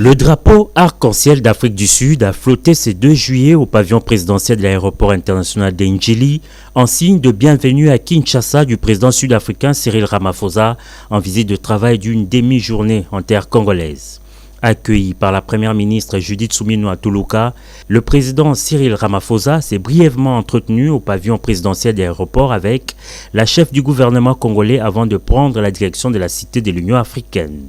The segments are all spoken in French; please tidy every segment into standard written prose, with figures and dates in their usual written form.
Le drapeau arc-en-ciel d'Afrique du Sud a flotté ce 2 juillet au pavillon présidentiel de l'aéroport international d'Ndjili en signe de bienvenue à Kinshasa du président sud-africain Cyril Ramaphosa en visite de travail d'une demi-journée en terre congolaise. Accueilli par la première ministre Judith Suminwa Tuluka, le président Cyril Ramaphosa s'est brièvement entretenu au pavillon présidentiel de l'aéroport avec la chef du gouvernement congolais avant de prendre la direction de la cité de l'Union africaine.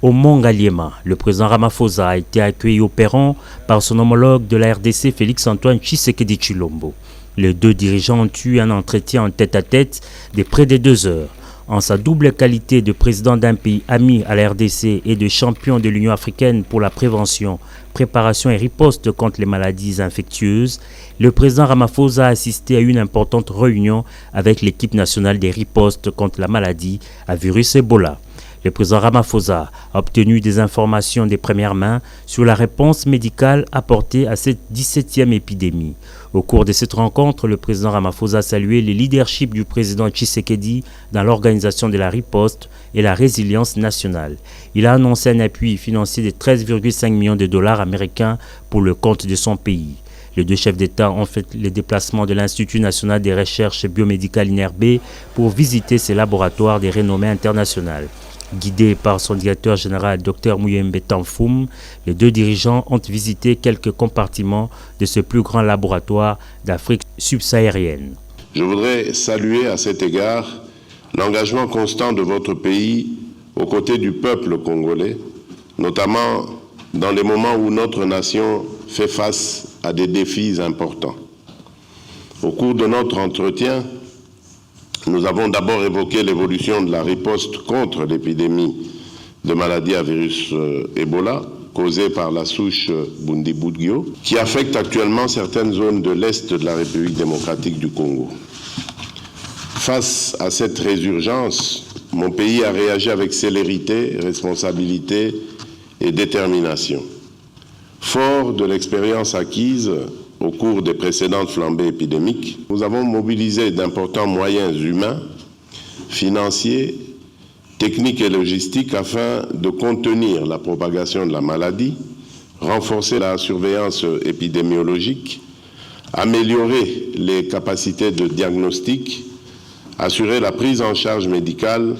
Au Mont-Ngaliema, le président Ramaphosa a été accueilli au perron par son homologue de la RDC Félix-Antoine Tshisekedi Tshilombo. Les deux dirigeants ont eu un entretien en tête-à-tête de près de 2 heures. En sa double qualité de président d'un pays ami à la RDC et de champion de l'Union africaine pour la prévention, préparation et riposte contre les maladies infectieuses, le président Ramaphosa a assisté à une importante réunion avec l'équipe nationale des ripostes contre la maladie à virus Ebola. Le président Ramaphosa a obtenu des informations des premières mains sur la réponse médicale apportée à cette 17e épidémie. Au cours de cette rencontre, le président Ramaphosa a salué le leadership du président Tshisekedi dans l'organisation de la riposte et la résilience nationale. Il a annoncé un appui financier de 13,5 millions de dollars américains pour le compte de son pays. Les deux chefs d'État ont fait le déplacement de l'Institut national des recherches biomédicales INRB pour visiter ses laboratoires de renommée internationale. Guidés par son directeur général Dr Muyembe Tamfoum, les deux dirigeants ont visité quelques compartiments de ce plus grand laboratoire d'Afrique subsaharienne. Je voudrais saluer à cet égard l'engagement constant de votre pays aux côtés du peuple congolais, notamment dans les moments où notre nation fait face à des défis importants. Au cours de notre entretien, nous avons d'abord évoqué l'évolution de la riposte contre l'épidémie de maladie à virus Ebola, causée par la souche Bundibugyo, qui affecte actuellement certaines zones de l'Est de la République démocratique du Congo. Face à cette résurgence, mon pays a réagi avec célérité, responsabilité et détermination. Fort de l'expérience acquise au cours des précédentes flambées épidémiques, nous avons mobilisé d'importants moyens humains, financiers, techniques et logistiques afin de contenir la propagation de la maladie, renforcer la surveillance épidémiologique, améliorer les capacités de diagnostic, assurer la prise en charge médicale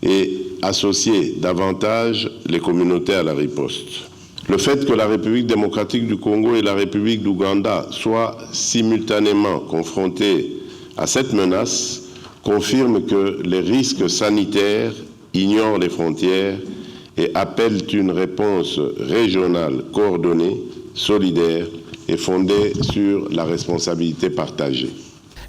et associer davantage les communautés à la riposte. Le fait que la République démocratique du Congo et la République d'Ouganda soient simultanément confrontées à cette menace confirme que les risques sanitaires ignorent les frontières et appellent une réponse régionale coordonnée, solidaire et fondée sur la responsabilité partagée.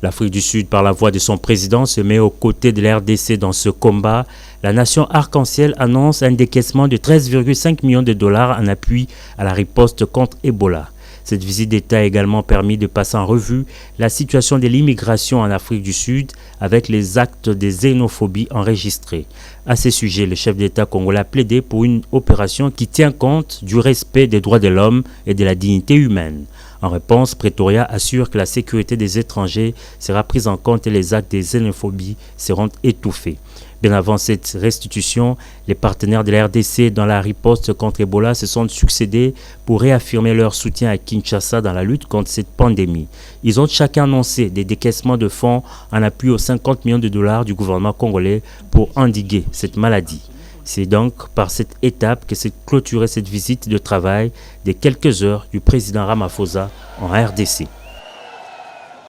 L'Afrique du Sud, par la voix de son président, se met aux côtés de la RDC dans ce combat. La nation arc-en-ciel annonce un décaissement de 13,5 millions de dollars en appui à la riposte contre Ebola. Cette visite d'État a également permis de passer en revue la situation de l'immigration en Afrique du Sud avec les actes de xénophobie enregistrés. À ce sujet, le chef d'État congolais a plaidé pour une opération qui tient compte du respect des droits de l'homme et de la dignité humaine. En réponse, Pretoria assure que la sécurité des étrangers sera prise en compte et les actes de xénophobie seront étouffés. Bien avant cette restitution, les partenaires de la RDC dans la riposte contre Ebola se sont succédés pour réaffirmer leur soutien à Kinshasa dans la lutte contre cette pandémie. Ils ont chacun annoncé des décaissements de fonds en appui aux 50 millions de dollars du gouvernement congolais pour endiguer cette maladie. C'est donc par cette étape que s'est clôturée cette visite de travail de quelques heures du président Ramaphosa en RDC.